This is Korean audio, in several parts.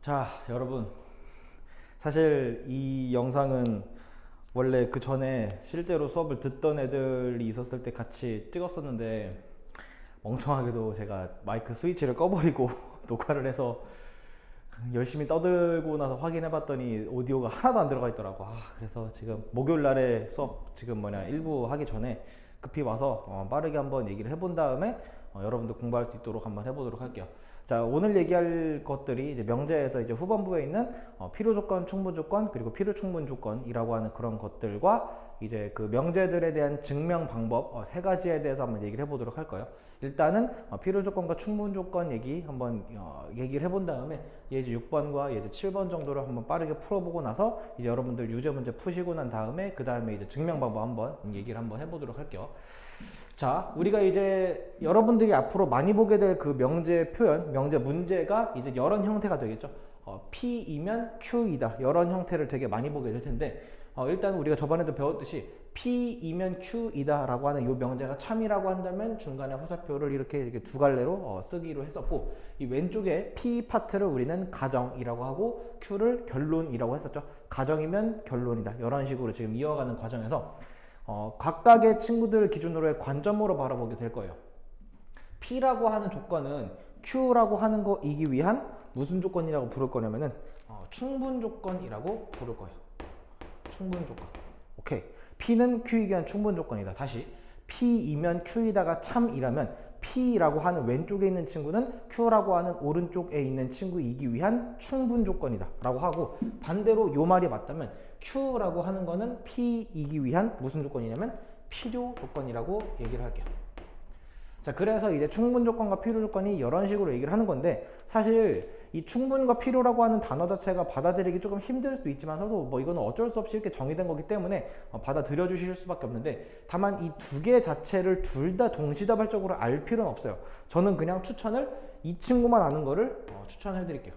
자, 여러분. 사실 이 영상은 원래 그 전에 실제로 수업을 듣던 애들이 있었을 때 같이 찍었었는데 멍청하게도 제가 마이크 스위치를 꺼버리고 녹화를 해서 열심히 떠들고 나서 확인해 봤더니 오디오가 하나도 안 들어가 있더라고. 그래서 지금 목요일 날에 수업 일부 하기 전에 급히 와서 빠르게 한번 얘기를 해본 다음에 여러분들 공부할 수 있도록 한번 해보도록 할게요. 자, 오늘 얘기할 것들이 이제 명제에서 이제 후반부에 있는 필요 조건, 충분 조건, 그리고 필요 충분 조건이라고 하는 그런 것들과 이제 그 명제들에 대한 증명 방법 세 가지에 대해서 한번 얘기를 해보도록 할 거예요. 일단은 필요 조건과 충분 조건 얘기 한번 얘기를 해본 다음에 예제 6번과 예제 7번 정도를 한번 빠르게 풀어보고 나서 이제 여러분들 유제 문제 푸시고 난 다음에 그 다음에 이제 증명 방법 한번 얘기를 한번 해보도록 할게요. 자, 우리가 이제 여러분들이 앞으로 많이 보게 될 그 명제 표현, 명제 문제가 이제 여러 형태가 되겠죠. P이면 Q이다. 이런 형태를 되게 많이 보게 될 텐데, 일단 우리가 저번에도 배웠듯이 P이면 Q이다 라고 하는 이 명제가 참이라고 한다면 중간에 화살표를 이렇게 두 갈래로 쓰기로 했었고, 이 왼쪽에 P 파트를 우리는 가정이라고 하고 Q를 결론이라고 했었죠. 가정이면 결론이다. 이런 식으로 지금 이어가는 과정에서 각각의 친구들 기준으로의 관점으로 바라보게 될 거예요. P라고 하는 조건은 Q라고 하는 거이기 위한 무슨 조건이라고 부를 거냐면은 충분 조건이라고 부를 거예요. 충분 조건. 오케이. P는 Q이기 위한 충분 조건이다. 다시. P이면 Q이다가 참이라면 P라고 하는 왼쪽에 있는 친구는 Q라고 하는 오른쪽에 있는 친구이기 위한 충분 조건이다 라고 하고, 반대로 요 말이 맞다면 Q라고 하는 거는 P이기 위한 무슨 조건이냐면 필요 조건이라고 얘기를 할게요. 자, 그래서 이제 충분 조건과 필요 조건이 이런 식으로 얘기를 하는 건데, 사실 이 충분과 필요라고 하는 단어 자체가 받아들이기 조금 힘들 수도 있지만서도 뭐 이거는 어쩔 수 없이 이렇게 정의된 거기 때문에 받아들여 주실 수밖에 없는데, 다만 이 두 개 자체를 둘 다 동시다발적으로 알 필요는 없어요. 저는 그냥 추천을 이 친구만 아는 거를 추천해 드릴게요.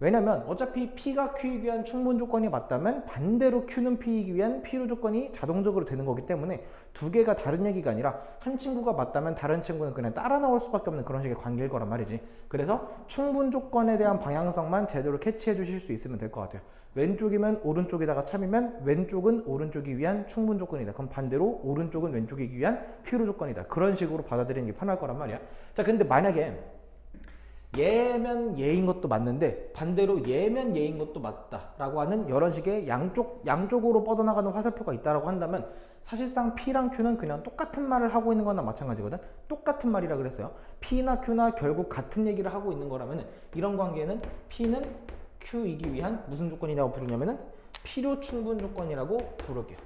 왜냐면 어차피 P가 Q이기 위한 충분 조건이 맞다면 반대로 Q는 P이기 위한 필요 조건이 자동적으로 되는 거기 때문에 두 개가 다른 얘기가 아니라 한 친구가 맞다면 다른 친구는 그냥 따라 나올 수밖에 없는 그런 식의 관계일 거란 말이지. 그래서 충분 조건에 대한 방향성만 제대로 캐치해 주실 수 있으면 될 것 같아요. 왼쪽이면 오른쪽에다가 참이면 왼쪽은 오른쪽이 위한 충분 조건이다. 그럼 반대로 오른쪽은 왼쪽이기 위한 필요 조건이다. 그런 식으로 받아들이는 게 편할 거란 말이야. 자, 근데 만약에 얘면 얘인 것도 맞는데 반대로 얘면 얘인 것도 맞다라고 하는 이런 식의 양쪽으로 뻗어나가는 화살표가 있다라고 한다면 사실상 P랑 Q는 그냥 똑같은 말을 하고 있는 거나 마찬가지거든. 똑같은 말이라 그랬어요. P나 Q나 결국 같은 얘기를 하고 있는 거라면 이런 관계는 P는 Q이기 위한 무슨 조건이라고 부르냐면은 필요 충분 조건이라고 부를게요.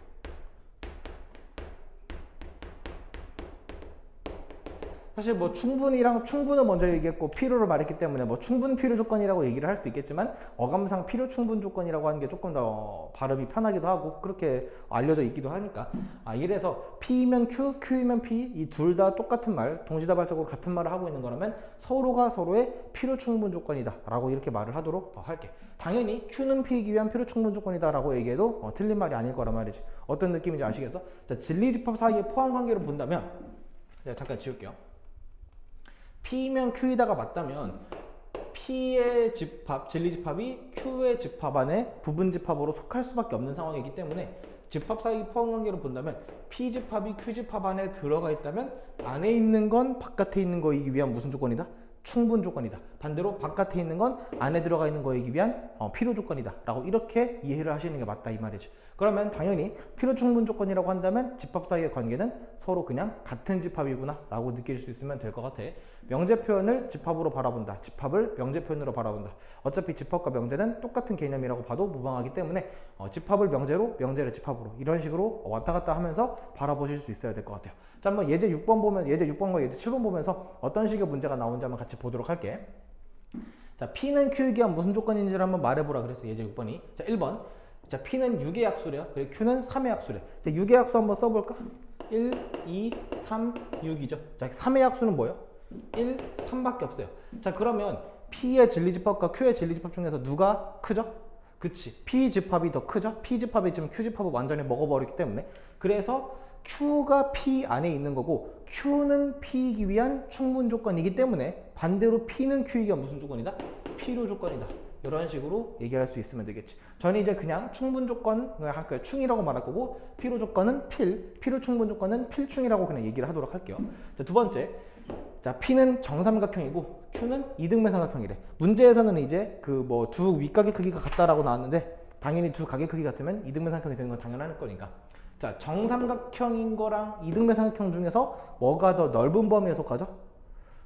사실 뭐 충분이랑 충분을 먼저 얘기했고 필요를 말했기 때문에 뭐 충분 필요 조건이라고 얘기를 할 수도 있겠지만 어감상 필요 충분 조건이라고 하는 게 조금 더 발음이 편하기도 하고 그렇게 알려져 있기도 하니까, 이래서 P이면 Q, Q이면 P 이 둘 다 똑같은 말, 동시다발적으로 같은 말을 하고 있는 거라면 서로가 서로의 필요 충분 조건이다 라고 이렇게 말을 하도록 할게. 당연히 Q는 P이기 위한 필요 충분 조건이다 라고 얘기해도 틀린 말이 아닐 거란 말이지. 어떤 느낌인지 아시겠어? 자, 진리집합 사이의 포함관계를 본다면 제가 잠깐 지울게요. P면 Q이다가 맞다면 P의 집합, 진리집합이 Q의 집합 안에 부분집합으로 속할 수밖에 없는 상황이기 때문에 집합 사이 포함관계로 본다면 P집합이 Q집합 안에 들어가 있다면 안에 있는 건 바깥에 있는 거이기 위한 무슨 조건이다? 충분 조건이다. 반대로 바깥에 있는 건 안에 들어가 있는 거이기 위한 필요 조건이다 라고 이렇게 이해를 하시는 게 맞다 이 말이지. 그러면 당연히 필요 충분 조건이라고 한다면 집합 사이의 관계는 서로 그냥 같은 집합이구나 라고 느낄 수 있으면 될 것 같아. 명제 표현을 집합으로 바라본다, 집합을 명제 표현으로 바라본다. 어차피 집합과 명제는 똑같은 개념이라고 봐도 무방하기 때문에 집합을 명제로, 명제를 집합으로 이런 식으로 왔다 갔다 하면서 바라보실 수 있어야 될 것 같아요. 자, 한번 예제 6번 보면, 예제 6번과 예제 7번 보면서 어떤 식의 문제가 나오는지 한번 같이 보도록 할게. 자, P는 Q이기 위한 무슨 조건인지를 한번 말해보라 그랬어요. 예제 6번이. 자, 1번. 자, P는 6의 약수래요. 그리고 Q는 3의 약수래. 자, 6의 약수 한번 써볼까? 1, 2, 3, 6이죠. 자, 3의 약수는 뭐예요? 1, 3밖에 없어요. 자, 그러면 P의 진리집합과 Q의 진리집합 중에서 누가 크죠? 그치. P집합이 더 크죠? P집합이 지금 Q집합을 완전히 먹어버리기 때문에. 그래서 Q가 P 안에 있는 거고 Q는 P이기 위한 충분 조건이기 때문에 반대로 P는 Q이기 위한 무슨 조건이다? 필요 조건이다. 이런 식으로 얘기할 수 있으면 되겠지. 저는 이제 그냥 충분 조건, 그러니까 충이라고 말할 거고, 필요 조건은 필요 충분 조건은 필충이라고 그냥 얘기를 하도록 할게요. 자, 두 번째. 자, P는 정삼각형이고 Q는 이등변 삼각형이래. 문제에서는 이제 그 뭐 두 윗각의 크기가 같다라고 나왔는데 당연히 두 각의 크기 같으면 이등변 삼각형이 되는 건 당연한 거니까. 자, 정삼각형인 거랑 이등변 삼각형 중에서 뭐가 더 넓은 범위에 속하죠?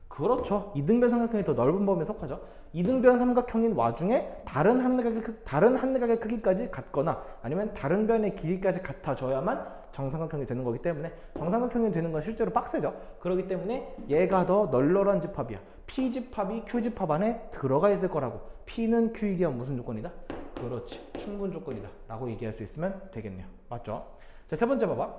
그렇죠. 이등변 삼각형이 더 넓은 범위에 속하죠. 이등변 삼각형인 와중에 다른 한 내각의 크기까지 같거나 아니면 다른 변의 길이까지 같아져야만 정삼각형이 되는 거기 때문에 정삼각형이 되는 건 실제로 빡세죠. 그렇기 때문에 얘가 더 널널한 집합이야. P집합이 Q집합 안에 들어가 있을 거라고. P는 Q이기 위한 무슨 조건이다? 그렇지. 충분 조건이다 라고 얘기할 수 있으면 되겠네요. 맞죠? 자, 세 번째 봐봐.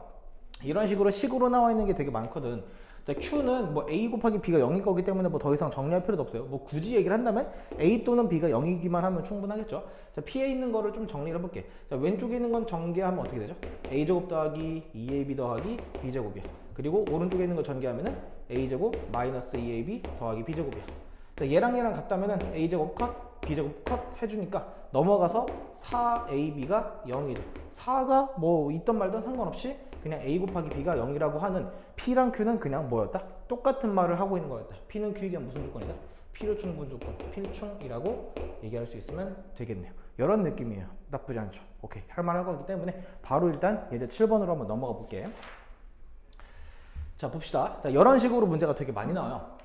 이런 식으로 나와 있는 게 되게 많거든. 자, Q는 뭐 A 곱하기 B가 0일 거기 때문에 뭐 더 이상 정리할 필요도 없어요. 뭐 굳이 얘기를 한다면 A 또는 B가 0이기만 하면 충분하겠죠. 자, P에 있는 거를 좀 정리를 해볼게. 자, 왼쪽에 있는 건 전개하면 어떻게 되죠? A제곱 더하기 2AB 더하기 B제곱이야. 그리고 오른쪽에 있는 거 전개하면은 A제곱 마이너스 2AB 더하기 B제곱이야. 자, 얘랑 같다면은 A제곱 컷, B제곱 컷 해주니까 넘어가서 4AB가 0이죠. 4가 뭐 있던 말던 상관없이 그냥 A 곱하기 B가 0이라고 하는 P랑 Q는 그냥 뭐였다? 똑같은 말을 하고 있는 거였다. P는 Q에게 무슨 조건이다? 필요 충분 조건, 필충이라고 얘기할 수 있으면 되겠네요. 이런 느낌이에요. 나쁘지 않죠. 오케이, 할만할 거기 때문에 바로 일단 예제 7번으로 한번 넘어가 볼게요. 자, 봅시다. 자, 이런 식으로 문제가 되게 많이 나와요.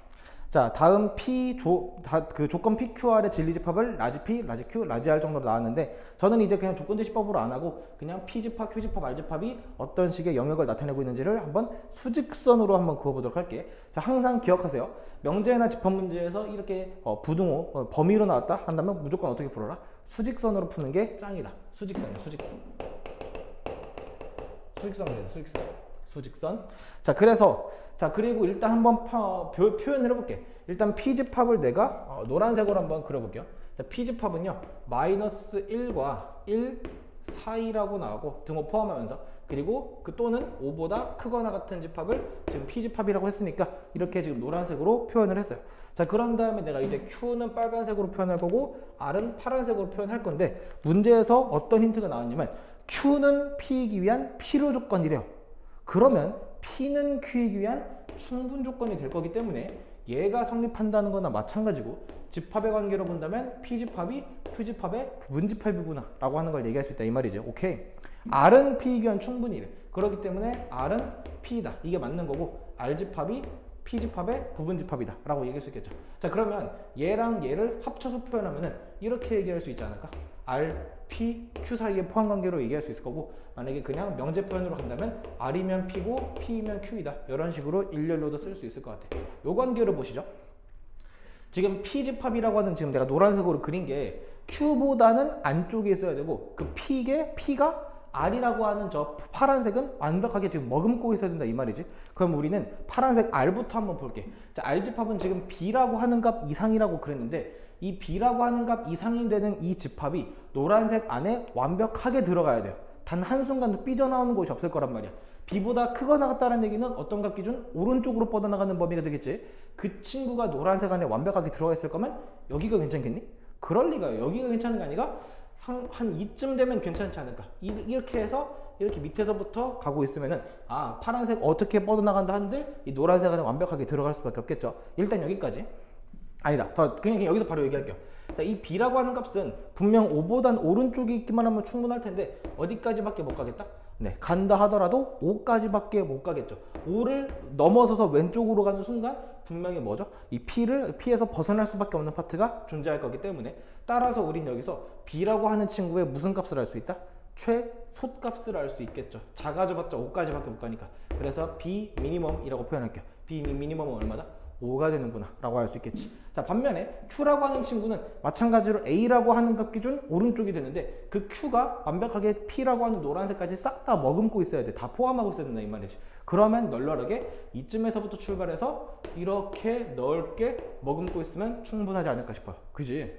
자, 다음 그 조건 PQR의 진리집합을 라지 P, 라지 Q, 라지 R 정도로 나왔는데 저는 이제 그냥 조건제시법으로 안 하고 그냥 P집합, Q집합, R집합이 어떤 식의 영역을 나타내고 있는지를 한번 수직선으로 한번 그어보도록 할게. 자, 항상 기억하세요. 명제나 집합 문제에서 이렇게 부등호, 범위로 나왔다 한다면 무조건 어떻게 풀어라? 수직선으로 푸는 게 짱이다. 수직선이야, 수직선. 수직선. 자, 그래서 그리고 일단 한번 표현을 해볼게. 일단 P집합을 내가 노란색으로 한번 그려볼게요. 자, P집합은요 마이너스 1과 1 사이라고 나오고 등호 포함하면서 그리고 그 또는 5보다 크거나 같은 집합을 지금 P집합이라고 했으니까 이렇게 지금 노란색으로 표현을 했어요. 자, 그런 다음에 내가 이제 Q는 빨간색으로 표현할 거고 R은 파란색으로 표현할 건데 문제에서 어떤 힌트가 나왔냐면 Q는 P이기 위한 필요 조건이래요. 그러면 P는 Q이기 위한 충분 조건이 될 거기 때문에 얘가 성립한다는 거나 마찬가지고 집합의 관계로 본다면 P집합이 Q집합의 부분집합이구나 라고 하는 걸 얘기할 수 있다 이 말이죠. 오케이. R은 P이기 위한 충분이래. 그렇기 때문에 R은 P다. 이게 맞는 거고 R집합이 P집합의 부분집합이다 라고 얘기할 수 있겠죠. 자, 그러면 얘랑 얘를 합쳐서 표현하면은 이렇게 얘기할 수 있지 않을까? R, P, Q 사이의 포함관계로 얘기할 수 있을 거고 만약에 그냥 명제 표현으로 간다면 R이면 P고 P이면 Q이다. 이런 식으로 일렬로도 쓸 수 있을 것 같아요. 요 관계를 보시죠. 지금 P집합이라고 하는 지금 내가 노란색으로 그린 게 Q보다는 안쪽에 있어야 되고 그 P가 R이라고 하는 저 파란색은 완벽하게 지금 머금고 있어야 된다 이 말이지. 그럼 우리는 파란색 R부터 한번 볼게. 자, R집합은 지금 B라고 하는 값 이상이라고 그랬는데 이 B라고 하는 값 이상이 되는 이 집합이 노란색 안에 완벽하게 들어가야 돼요. 단 한순간도 삐져나오는 곳이 없을 거란 말이야. B보다 크거나 같다는 얘기는 어떤 값 기준? 오른쪽으로 뻗어나가는 범위가 되겠지. 그 친구가 노란색 안에 완벽하게 들어가 있을 거면 여기가 괜찮겠니? 그럴 리가요. 여기가 괜찮은 게 아니라 한 이쯤 되면 괜찮지 않을까. 이렇게 해서 이렇게 밑에서부터 가고 있으면은 파란색 어떻게 뻗어나간다 한들 이 노란색 안에 완벽하게 들어갈 수밖에 없겠죠. 일단 여기까지. 아니다. 그냥 여기서 바로 얘기할게요. 이 B라고 하는 값은 분명 5보단 오른쪽에 있기만 하면 충분할 텐데 어디까지밖에 못 가겠다? 네, 간다 하더라도 5까지밖에 못 가겠죠. 5를 넘어서서 왼쪽으로 가는 순간 분명히 뭐죠? 이 P에서 벗어날 수밖에 없는 파트가 존재할 거기 때문에 따라서 우린 여기서 B라고 하는 친구의 무슨 값을 알 수 있다? 최소값을 알 수 있겠죠. 작아져봤자 5까지밖에 못 가니까. 그래서 B 미니멈이라고 표현할게요. B 미니멈은 얼마다? 5가 되는구나 라고 할 수 있겠지. 자, 반면에 Q라고 하는 친구는 마찬가지로 A라고 하는 값 기준 오른쪽이 되는데 그 Q가 완벽하게 P라고 하는 노란색까지 싹 다 머금고 있어야 돼. 다 포함하고 있어야 된다 이 말이지. 그러면 널널하게 이쯤에서부터 출발해서 이렇게 넓게 머금고 있으면 충분하지 않을까 싶어요. 그지?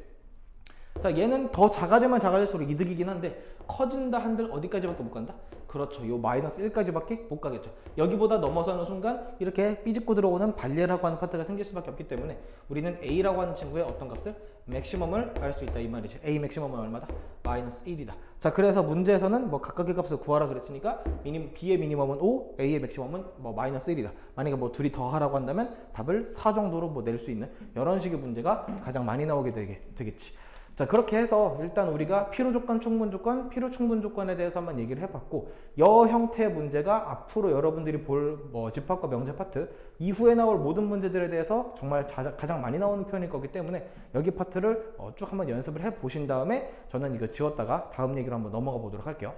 자, 얘는 더 작아지면 작아질수록 이득이긴 한데 커진다 한들 어디까지밖에 못 간다? 그렇죠. 요 마이너스 1까지밖에 못 가겠죠. 여기보다 넘어서는 순간 이렇게 삐집고 들어오는 발레라고 하는 파트가 생길 수밖에 없기 때문에 우리는 A라고 하는 친구의 어떤 값을 맥시멈을 알 수 있다 이 말이죠. A 맥시멈은 얼마다? 마이너스 1이다. 자, 그래서 문제에서는 뭐 각각의 값을 구하라 그랬으니까 B의 미니멈은 5, A의 맥시멈은 뭐 마이너스 1이다. 만약에 뭐 둘이 더하라고 한다면 답을 4 정도로 뭐 낼 수 있는 이런 식의 문제가 가장 많이 나오게 되겠지. 자, 그렇게 해서 일단 우리가 필요 조건, 충분 조건, 필요 충분 조건에 대해서 한번 얘기를 해봤고, 여 형태의 문제가 앞으로 여러분들이 볼 뭐 집합과 명제 파트 이후에 나올 모든 문제들에 대해서 정말 가장 많이 나오는 표현일 거기 때문에 여기 파트를 쭉 한번 연습을 해 보신 다음에 저는 이거 지웠다가 다음 얘기로 한번 넘어가 보도록 할게요.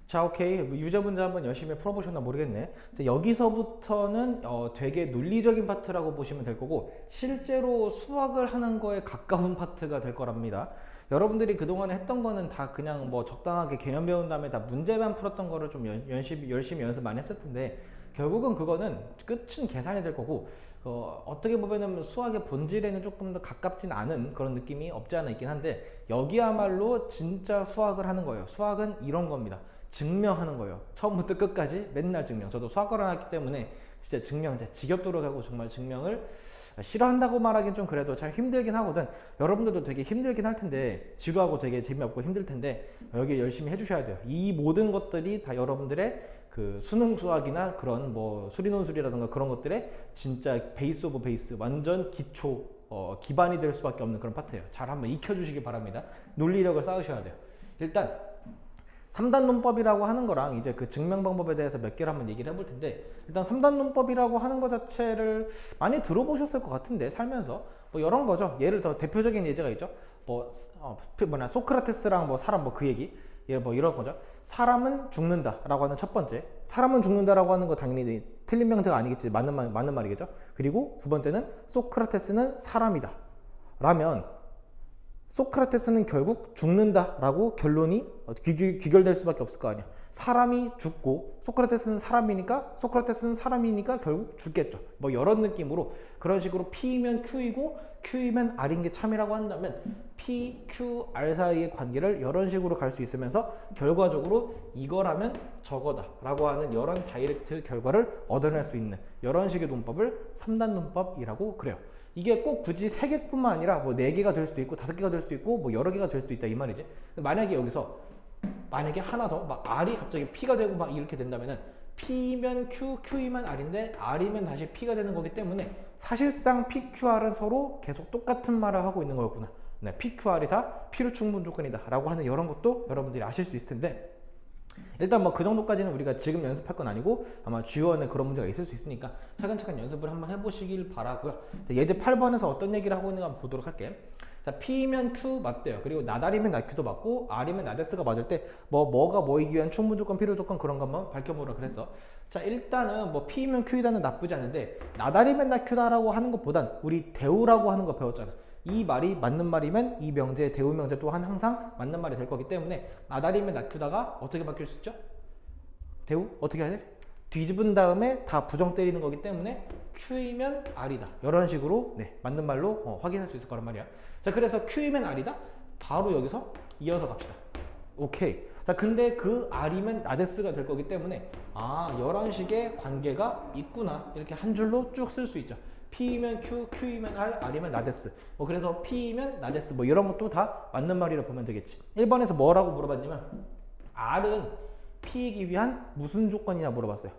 자, 오케이. 유저 문제 한번 열심히 풀어보셨나 모르겠네. 자, 여기서부터는 되게 논리적인 파트라고 보시면 될 거고, 실제로 수학을 하는 거에 가까운 파트가 될 거랍니다. 여러분들이 그동안에 했던 거는 다 그냥 뭐 적당하게 개념 배운 다음에 다 문제만 풀었던 거를 좀 열심히 연습 많이 했을 텐데, 결국은 그거는 끝은 계산이 될 거고, 어떻게 보면은 수학의 본질에는 조금 더 가깝진 않은 그런 느낌이 없지 않아 있긴 한데, 여기야말로 진짜 수학을 하는 거예요. 수학은 이런 겁니다. 증명하는 거예요. 처음부터 끝까지 맨날 증명. 저도 수학과를 나왔기 때문에 진짜 증명, 지겹도록 하고 정말 증명을 싫어한다고 말하긴 좀 그래도 잘 힘들긴 하거든. 여러분들도 되게 힘들긴 할 텐데, 지루하고 되게 재미없고 힘들 텐데 여기 열심히 해주셔야 돼요. 이 모든 것들이 다 여러분들의 그 수능 수학이나 그런 뭐 수리논술이라든가 그런 것들의 진짜 베이스 오브 베이스, 완전 기초 기반이 될 수밖에 없는 그런 파트예요. 잘 한번 익혀주시기 바랍니다. 논리력을 쌓으셔야 돼요. 일단 3단 논법이라고 하는 거랑 이제 그 증명 방법에 대해서 몇 개를 한번 얘기를 해볼 텐데, 일단 3단 논법이라고 하는 것 자체를 많이 들어보셨을 것 같은데, 살면서 뭐 이런 거죠. 예를 들어 대표적인 예제가 있죠. 뭐 소크라테스랑 뭐 사람 뭐 그 얘기, 뭐 이런 거죠. 사람은 죽는다라고 하는 첫 번째, 사람은 죽는다라고 하는 거 당연히 틀린 명제가 아니겠지, 맞는 말이겠죠. 그리고 두 번째는 소크라테스는 사람이다 라면 소크라테스는 결국 죽는다라고 결론이 귀결될 수밖에 없을 거 아니야. 사람이 죽고 소크라테스는 사람이니까 결국 죽겠죠. 뭐 이런 느낌으로 그런 식으로 P면 Q이고 Q이면 R인 게 참이라고 한다면 P, Q, R 사이의 관계를 이런 식으로 갈 수 있으면서 결과적으로 이거라면 저거다 라고 하는 이런 다이렉트 결과를 얻어낼 수 있는 이런 식의 논법을 3단 논법이라고 그래요. 이게 꼭 굳이 3개뿐만 아니라 뭐 4개가 될 수도 있고 5개가 될 수도 있고 뭐 여러 개가 될 수도 있다 이 말이지. 만약에 여기서 하나 더 막 R이 갑자기 P가 되고 막 이렇게 된다면은 P면 Q, Q이면 R인데 R이면 다시 P가 되는 거기 때문에 사실상 P, Q, R은 서로 계속 똑같은 말을 하고 있는 거였구나. 네, P, Q, R이 다 필요 충분 조건이다 라고 하는 이런 것도 여러분들이 아실 수 있을 텐데, 일단 뭐 그 정도까지는 우리가 지금 연습할 건 아니고 아마 주요원에 그런 문제가 있을 수 있으니까 차근차근 연습을 한번 해보시길 바라고요. 예제 8번에서 어떤 얘기를 하고 있는가 한번 보도록 할게요. 자, P면 Q 맞대요. 그리고 나달이면 나Q도 맞고 R이면 나데스가 맞을 때 뭐가 뭐이기 위한 충분 조건, 필요 조건 그런 거 한번 밝혀보라 그랬어. 자, 일단은 뭐 P면 Q이다는 나쁘지 않은데 나달이면 나Q다라고 하는 것보단 우리 대우라고 하는 거 배웠잖아. 이 말이 맞는 말이면 이 명제, 대우 명제 또한 항상 맞는 말이 될 거기 때문에 나달이면 나Q다가 어떻게 바뀔 수 있죠? 대우? 어떻게 해야 돼? 뒤집은 다음에 다 부정 때리는 거기 때문에 Q이면 R이다. 이런 식으로 맞는 말로 확인할 수 있을 거란 말이야. 자, 그래서 Q이면 R이다? 바로 여기서 이어서 갑시다. 오케이. 자, 근데 그 R이면 나데스가 될 거기 때문에 이런 식의 관계가 있구나. 이렇게 한 줄로 쭉 쓸 수 있죠. P이면 Q, Q이면 R, R이면 나데스. 그래서 P이면 나데스 뭐 이런 것도 다 맞는 말이라고 보면 되겠지. 1번에서 뭐라고 물어봤냐면 R은 P이기 위한 무슨 조건이냐 물어봤어요.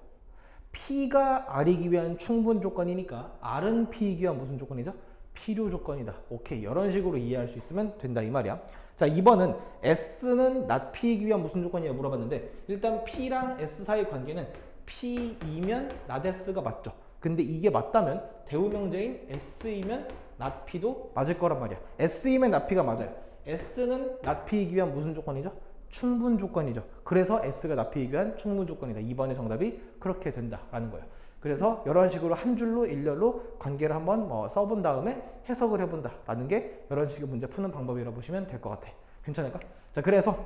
P가 R이기 위한 충분 조건이니까 R은 P이기 위한 무슨 조건이죠? 필요 조건이다. 오케이. 이런 식으로 이해할 수 있으면 된다 이 말이야. 자, 2번은 S는 not P이기 위한 무슨 조건이냐 물어봤는데, 일단 P랑 S 사이 관계는 P이면 not S가 맞죠. 근데 이게 맞다면 대우명제인 S이면 not P도 맞을 거란 말이야. S이면 not P가 맞아요. S는 not P이기 위한 무슨 조건이죠? 충분 조건이죠. 그래서 S가 not P이기 위한 충분 조건이다. 2번의 정답이 그렇게 된다라는 거예요. 그래서 이런 식으로 한 줄로 일렬로 관계를 한번 써본 다음에 해석을 해본다 라는 게 이런 식의 문제 푸는 방법이라고 보시면 될 것 같아. 괜찮을까? 자, 그래서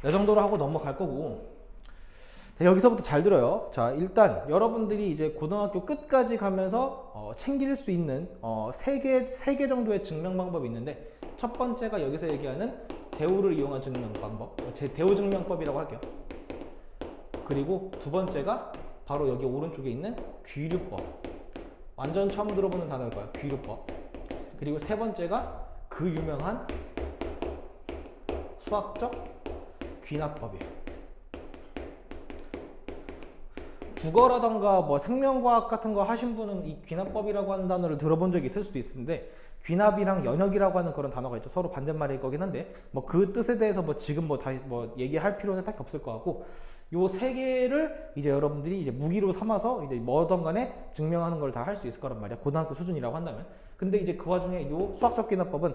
이 정도로 하고 넘어갈 거고, 자, 여기서부터 잘 들어요. 자, 일단 여러분들이 이제 고등학교 끝까지 가면서 챙길 수 있는 세 개 정도의 증명 방법이 있는데, 첫 번째가 여기서 얘기하는 대우를 이용한 증명 방법, 대우 증명법이라고 할게요. 그리고 두 번째가 바로 여기 오른쪽에 있는 귀류법. 완전 처음 들어보는 단어일 거야. 귀류법. 그리고 세 번째가 그 유명한 수학적 귀납법이에요. 국어라던가 뭐 생명과학 같은 거 하신 분은 이 귀납법이라고 하는 단어를 들어본 적이 있을 수도 있는데, 귀납이랑 연역이라고 하는 그런 단어가 있죠. 서로 반대말일 거긴 한데 뭐 그 뜻에 대해서 뭐 지금 뭐 다 뭐 얘기할 필요는 딱히 없을 것 같고, 요 세 개를 이제 여러분들이 이제 무기로 삼아서 이제 뭐든 간에 증명하는 걸 다 할 수 있을 거란 말이야. 고등학교 수준이라고 한다면. 근데 이제 그 와중에 요 수학적 귀납법은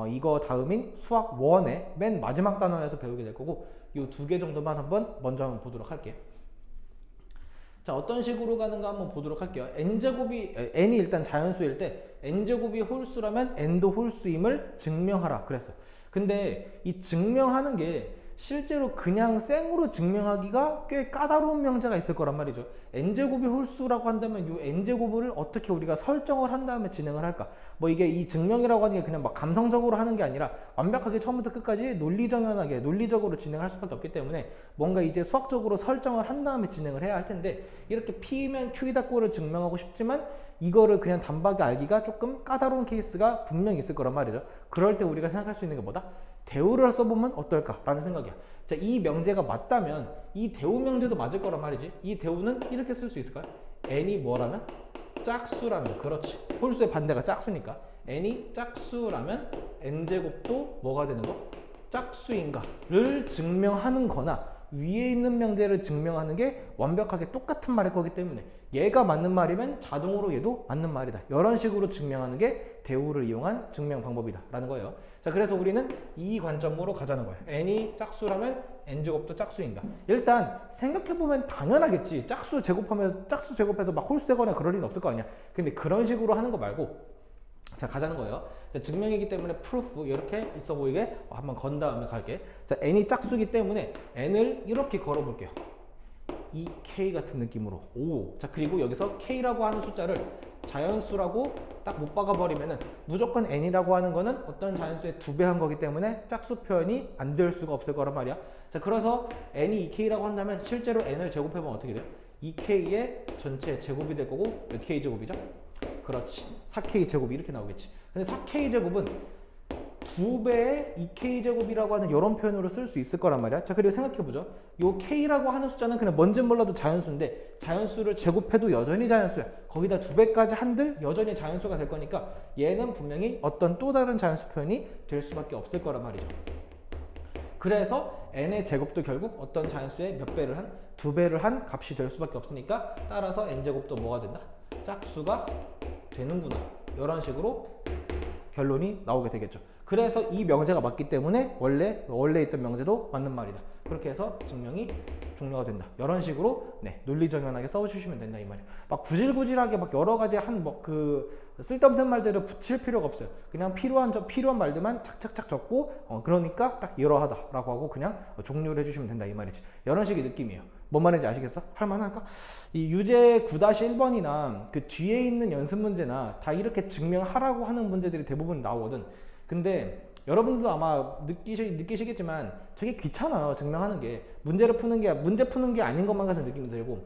이거 다음인 수학 1의 맨 마지막 단원에서 배우게 될 거고, 요 두 개 정도만 먼저 한번 보도록 할게요. 자, 어떤 식으로 가는가 한번 보도록 할게요. n이 일단 자연수일 때 n제곱이 홀수라면 n도 홀수임을 증명하라 그랬어요. 근데 이 증명하는 게 실제로 그냥 생으로 증명하기가 꽤 까다로운 명제가 있을 거란 말이죠. n제곱이 홀수라고 한다면 이 n제곱을 어떻게 우리가 설정을 한 다음에 진행을 할까? 뭐 이게 이 증명이라고 하는 게 그냥 막 감성적으로 하는 게 아니라 완벽하게 처음부터 끝까지 논리정연하게 논리적으로 진행할 수밖에 없기 때문에 뭔가 이제 수학적으로 설정을 한 다음에 진행을 해야 할 텐데, 이렇게 P면 Q이다 꼴을 증명하고 싶지만 이거를 그냥 단박에 알기가 조금 까다로운 케이스가 분명히 있을 거란 말이죠. 그럴 때 우리가 생각할 수 있는 게 뭐다? 대우를 써보면 어떨까라는 생각이야. 자, 이 명제가 맞다면 이 대우 명제도 맞을 거란 말이지. 이 대우는 이렇게 쓸 수 있을까요? n이 뭐라면? 짝수라면. 그렇지. 홀수의 반대가 짝수니까. n이 짝수라면 n제곱도 뭐가 되는 거? 짝수인가를 증명하는 거나, 위에 있는 명제를 증명하는 게 완벽하게 똑같은 말일 거기 때문에 얘가 맞는 말이면 자동으로 얘도 맞는 말이다. 이런 식으로 증명하는 게 대우를 이용한 증명 방법이다 라는 거예요. 자, 그래서 우리는 이 관점으로 가자는 거예요. n이 짝수라면 n제곱도 짝수인가. 일단 생각해보면 당연하겠지. 짝수 제곱해서 막 홀수 되거나 그럴 리는 없을 거 아니야. 근데 그런 식으로 하는 거 말고, 자, 가자는 거예요. 자, 증명이기 때문에 프루프 이렇게 있어 보이게 한번 건 다음에 갈게. 자, n이 짝수기 때문에 n을 이렇게 걸어 볼게요. 이 k 같은 느낌으로. 오. 자, 그리고 여기서 k라고 하는 숫자를 자연수라고 딱 못 박아 버리면은 무조건 n이라고 하는 거는 어떤 자연수의 2배 한 거기 때문에 짝수 표현이 안 될 수가 없을 거란 말이야. 자, 그래서 n이 2k라고 한다면 실제로 n을 제곱해 보면 어떻게 돼요? 2k의 전체 제곱이 될 거고, 몇 k 제곱이죠? 그렇지. 4k 제곱이 이렇게 나오겠지. 근데 4k 제곱은 2배의 2k 제곱이라고 하는 이런 표현으로 쓸 수 있을 거란 말이야. 자, 그리고 생각해보죠. 요 k라고 하는 숫자는 그냥 뭔진 몰라도 자연수인데, 자연수를 제곱해도 여전히 자연수야. 거기다 2배까지 한들 여전히 자연수가 될 거니까 얘는 분명히 어떤 또 다른 자연수 표현이 될 수밖에 없을 거란 말이죠. 그래서 n의 제곱도 결국 어떤 자연수의 몇 배를 한? 2배를 한 값이 될 수밖에 없으니까, 따라서 n제곱도 뭐가 된다? 짝수가 되는구나. 이런 식으로 결론이 나오게 되겠죠. 그래서 이 명제가 맞기 때문에 원래 있던 명제도 맞는 말이다. 그렇게 해서 증명이 종료가 된다. 이런 식으로 논리정연하게 써주시면 된다 이 말이에요. 막 구질구질하게 막 여러 가지 쓸데없는 말들을 붙일 필요가 없어요. 그냥 필요한 말들만 착착착 적고 그러니까 딱 이러하다라고 하고 그냥 종료를 해주시면 된다 이 말이지. 이런 식의 느낌이에요. 뭔 말인지 아시겠어? 할만할까? 이 유제 9-1번이나 그 뒤에 있는 연습 문제나 다 이렇게 증명하라고 하는 문제들이 대부분 나오거든. 근데 여러분들도 아마 느끼시겠지만 되게 귀찮아요. 증명하는 게. 문제 푸는 게 아닌 것만 같은 느낌이 들고.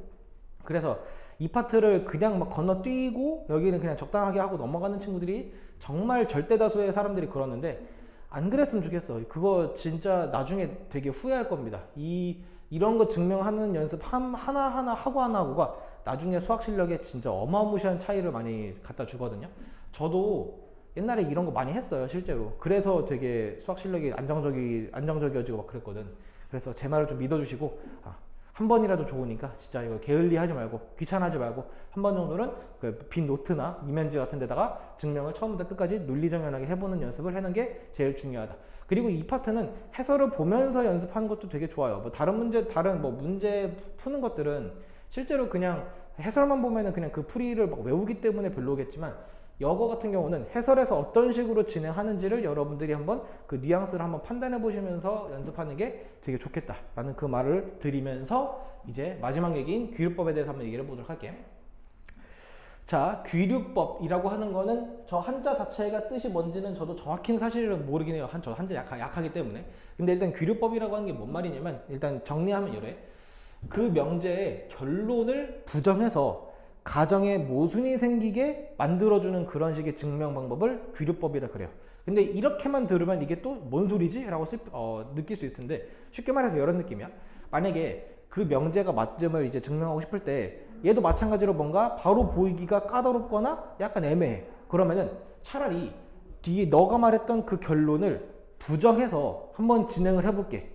그래서 이 파트를 그냥 막 건너뛰고 여기는 그냥 적당하게 하고 넘어가는 친구들이 정말 절대 다수의 사람들이 그러는데, 안 그랬으면 좋겠어. 그거 진짜 나중에 되게 후회할 겁니다. 이런 거 증명하는 연습 하나하나 하고가 나중에 수학 실력에 진짜 어마무시한 차이를 많이 갖다 주거든요. 저도 옛날에 이런 거 많이 했어요, 실제로. 그래서 되게 수학 실력이 안정적이어지고 막 그랬거든. 그래서 제 말을 좀 믿어주시고, 한 번이라도 좋으니까 진짜 이거 게을리하지 말고 귀찮아하지 말고 한 번 정도는 그 빈 노트나 이면지 같은 데다가 증명을 처음부터 끝까지 논리정연하게 해보는 연습을 하는 게 제일 중요하다. 그리고 이 파트는 해설을 보면서 연습하는 것도 되게 좋아요. 뭐 다른 문제 푸는 것들은 실제로 그냥 해설만 보면은 그냥 그 풀이를 막 외우기 때문에 별로겠지만, 영어 같은 경우는 해설에서 어떤 식으로 진행하는지를 여러분들이 한번 그 뉘앙스를 한번 판단해 보시면서 연습하는 게 되게 좋겠다라는 그 말을 드리면서 이제 마지막 얘기인 귀류법에 대해서 한번 얘기를 해보도록 할게요. 자, 귀류법이라고 하는 거는 저 한자 자체가 뜻이 뭔지는 저도 정확히는 사실은 모르긴 해요. 저 한자 약하기 때문에. 근데 일단 귀류법이라고 하는 게 뭔 말이냐면, 일단 정리하면 이래. 그 명제의 결론을 부정해서 가정에 모순이 생기게 만들어주는 그런 식의 증명 방법을 귀류법이라 그래요. 근데 이렇게만 들으면 이게 또 뭔 소리지? 라고 느낄 수 있을 텐데, 쉽게 말해서 이런 느낌이야. 만약에 그 명제가 맞음을 이제 증명하고 싶을 때 얘도 마찬가지로 뭔가 바로 보이기가 까다롭거나 약간 애매해. 그러면은 차라리 뒤에 너가 말했던 그 결론을 부정해서 한번 진행을 해볼게.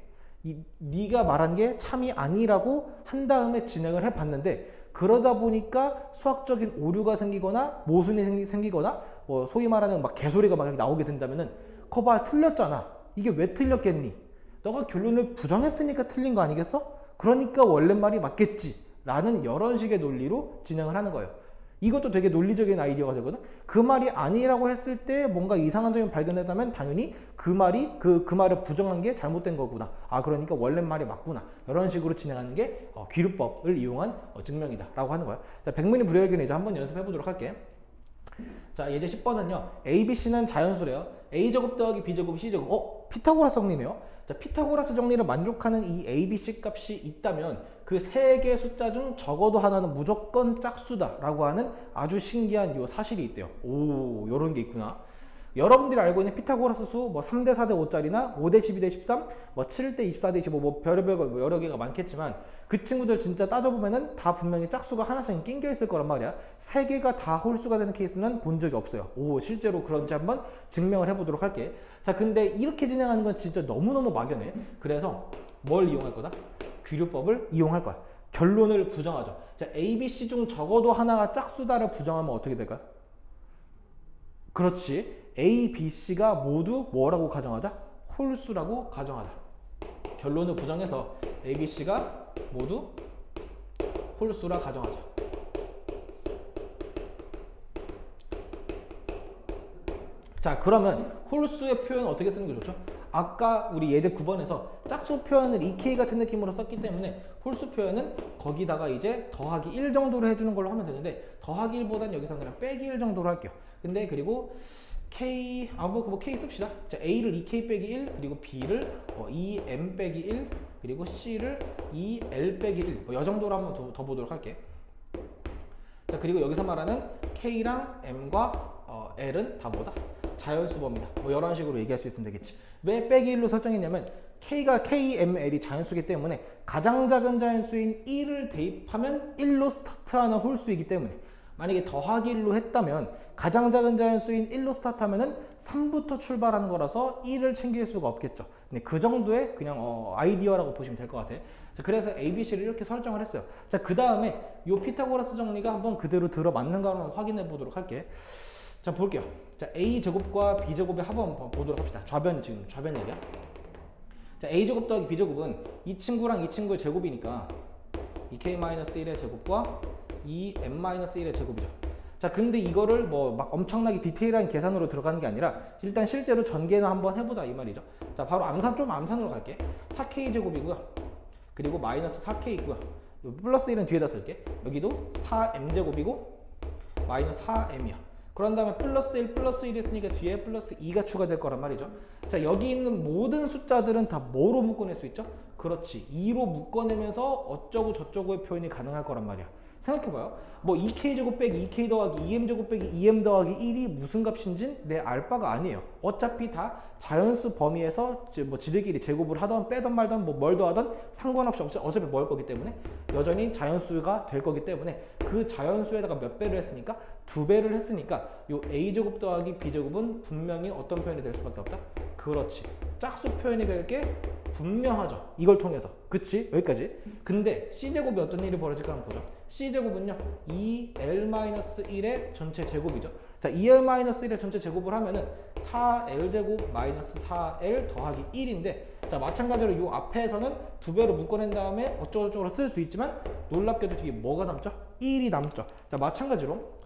네가 말한 게 참이 아니라고 한 다음에 진행을 해봤는데, 그러다 보니까 수학적인 오류가 생기거나 모순이 생기거나 뭐 소위 말하는 막 개소리가 막 나오게 된다면은 거봐 틀렸잖아. 이게 왜 틀렸겠니? 너가 결론을 부정했으니까 틀린 거 아니겠어? 그러니까 원래 말이 맞겠지 라는 이런 식의 논리로 진행을 하는 거예요. 이것도 되게 논리적인 아이디어가 되거든. 그 말이 아니라고 했을 때 뭔가 이상한 점이 발견된다면 당연히 그 말을 부정한 게 잘못된 거구나. 아, 그러니까 원래 말이 맞구나. 이런 식으로 진행하는 게 귀류법을 이용한 증명이다 라고 하는 거야. 자, 백문이 불여일견 이제 한번 연습해 보도록 할게. 자, 예제 10번은요. A, B, C는 자연수래요. A제곱 더하기 B제곱 C제곱. 피타고라스 정리네요. 자, 피타고라스 정리를 만족하는 이 A, B, C 값이 있다면 그 세 개의 숫자 중 적어도 하나는 무조건 짝수다 라고 하는 아주 신기한 요 사실이 있대요. 오, 요런 게 있구나. 여러분들이 알고 있는 피타고라스 수 뭐 3대 4대 5짜리나 5대 12대 13, 뭐 7대 24대 25, 뭐 별의별 뭐 여러 개가 많겠지만 그 친구들 진짜 따져보면은 다 분명히 짝수가 하나씩 낑겨 있을 거란 말이야. 세 개가 다 홀수가 되는 케이스는 본 적이 없어요. 오, 실제로 그런지 한번 증명을 해보도록 할게. 자, 근데 이렇게 진행하는 건 진짜 너무너무 막연해. 그래서 뭘 이용할 거다? 귀류법을 이용할 거야. 결론을 부정하죠. 자, A, B, C 중 적어도 하나가 짝수다를 부정하면 어떻게 될까요? 그렇지. A, B, C가 모두 뭐라고 가정하자? 홀수라고 가정하자. 결론을 부정해서 A, B, C가 모두 홀수라 가정하자. 자, 그러면 홀수의 표현은 어떻게 쓰는 게 좋죠? 아까 우리 예제 9번에서 짝수 표현을 EK 같은 느낌으로 썼기 때문에 홀수 표현은 거기다가 이제 더하기 1 정도로 해주는 걸로 하면 되는데, 더하기 1보다는 여기서 그냥 빼기 1 정도로 할게요. 근데 그리고 K, 뭐 K 씁시다. 자, A를 2K 빼기 1, 그리고 B를 2M 빼기 1, 그리고 C를 2L 빼기 1. 뭐 이 정도로 한번 더 보도록 할게. 자, 그리고 여기서 말하는 K랑 M과 L은 다 뭐다? 자연수범이다. 뭐 이런 식으로 얘기할 수 있으면 되겠지. 왜 빼기 1로 설정했냐면 K가 KML이 자연수이기 때문에 가장 작은 자연수인 1을 대입하면 1로 스타트하는 홀수이기 때문에, 만약에 더하기 1로 했다면 가장 작은 자연수인 1로 스타트하면은 3부터 출발하는 거라서 1을 챙길 수가 없겠죠. 근데 그 정도의 그냥 아이디어라고 보시면 될 것 같아. 자, 그래서 ABC를 이렇게 설정을 했어요. 자, 그 다음에 이 피타고라스 정리가 한번 그대로 들어맞는가 한번 확인해 보도록 할게. 자, 볼게요. 자, A제곱과 B제곱의 합을 보도록 합시다. 지금 좌변 얘기야. 자, A제곱 더하기 B제곱은 이 친구랑 이 친구의 제곱이니까 2K-1의 제곱과 2M-1의 제곱이죠. 자, 근데 이거를 뭐 막 엄청나게 디테일한 계산으로 들어가는 게 아니라 일단 실제로 전개는 한번 해보자 이 말이죠. 자, 바로 암산으로 갈게. 4K제곱이고요. 그리고 마이너스 4K 있고요. 플러스 1은 뒤에다 쓸게. 여기도 4M제곱이고 마이너스 4M이야. 그런 다음에 플러스 1, 플러스 1이 있으니까 뒤에 플러스 2가 추가될 거란 말이죠. 자, 여기 있는 모든 숫자들은 다 뭐로 묶어낼 수 있죠? 그렇지. 2로 묶어내면서 어쩌고 저쩌고의 표현이 가능할 거란 말이야. 생각해봐요. 뭐 2K제곱 빼기 2K 더하기 2M제곱 빼기 2M 더하기 1이 무슨 값인진 내 알 바가 아니에요. 어차피 다 자연수 범위에서 뭐 지들끼리 제곱을 하던 빼던 말던 뭐 뭘 더하던 상관없이 어차피 뭐 할 거기 때문에 여전히 자연수가 될 거기 때문에 그 자연수에다가 몇 배를 했으니까 2배를 했으니까 요 A제곱 더하기 B제곱은 분명히 어떤 표현이 될 수밖에 없다? 그렇지. 짝수 표현이 될 게 분명하죠. 이걸 통해서. 그치? 여기까지. 근데 C제곱이 어떤 일이 벌어질까 한번 보죠. C제곱은요 2L-1의 전체 제곱이죠. 자, 2L-1의 전체 제곱을 하면은 4L제곱 마이너스 4L 더하기 1인데, 자, 마찬가지로 이 앞에서는 2배로 묶어낸 다음에 어쩌고저쩌고 쓸 수 있지만 놀랍게도 뒤에 뭐가 남죠? 1이 남죠. 자, 마찬가지로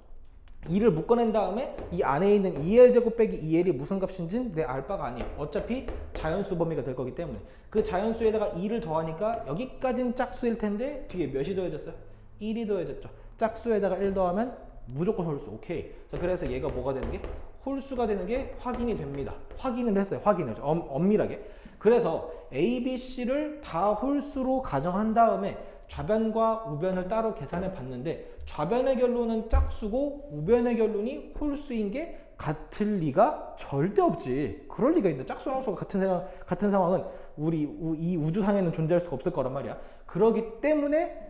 2를 묶어낸 다음에 이 안에 있는 2L제곱 빼기 2L이 무슨 값인지는 내 알 바가 아니에요. 어차피 자연수 범위가 될 거기 때문에. 그 자연수에다가 2를 더하니까 여기까지는 짝수일 텐데 뒤에 몇이 더해졌어요? 1이 더해졌죠. 짝수에다가 1 더하면 무조건 홀수. 오케이. 자, 그래서 얘가 뭐가 되는 게? 홀수가 되는 게 확인이 됩니다. 확인을 했어요. 확인을. 엄밀하게. 그래서 A, B, C를 다 홀수로 가정한 다음에 좌변과 우변을 따로 계산해 봤는데 좌변의 결론은 짝수고 우변의 결론이 홀수인 게 같을 리가 절대 없지. 그럴 리가 있나? 짝수랑 홀수가 같은 상황은 이 우주상에는 존재할 수가 없을 거란 말이야. 그러기 때문에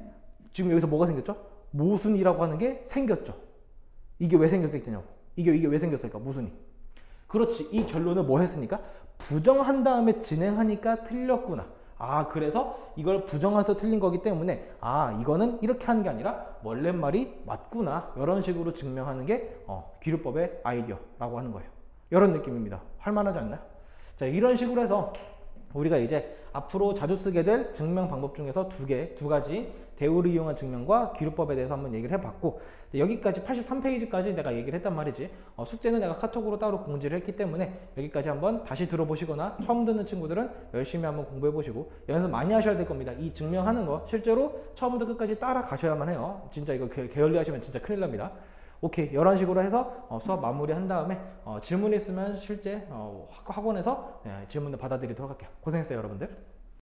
지금 여기서 뭐가 생겼죠? 모순이라고 하는 게 생겼죠. 이게 왜 생겼겠냐고. 이게 왜 생겼을까? 모순이. 그렇지. 이 결론을 뭐 했으니까? 부정한 다음에 진행하니까 틀렸구나. 아, 그래서 이걸 부정해서 틀린 거기 때문에 아, 이거는 이렇게 하는 게 아니라 원랫말이 맞구나. 이런 식으로 증명하는 게 기류법의 아이디어라고 하는 거예요. 이런 느낌입니다. 할만하지 않나요? 자, 이런 식으로 해서 우리가 이제 앞으로 자주 쓰게 될 증명 방법 중에서 두 가지 대우를 이용한 증명과 기류법에 대해서 한번 얘기를 해봤고, 여기까지 83페이지까지 내가 얘기를 했단 말이지. 숙제는 내가 카톡으로 따로 공지를 했기 때문에 여기까지 한번 다시 들어보시거나 처음 듣는 친구들은 열심히 한번 공부해 보시고 연습 많이 하셔야 될 겁니다. 이 증명하는 거 실제로 처음부터 끝까지 따라가셔야만 해요. 진짜 이거 게을리 하시면 진짜 큰일 납니다. 오케이, 이런 식으로 해서 수업 마무리한 다음에 질문 있으면 실제 학원에서 질문을 받아드리도록 할게요. 고생했어요, 여러분들.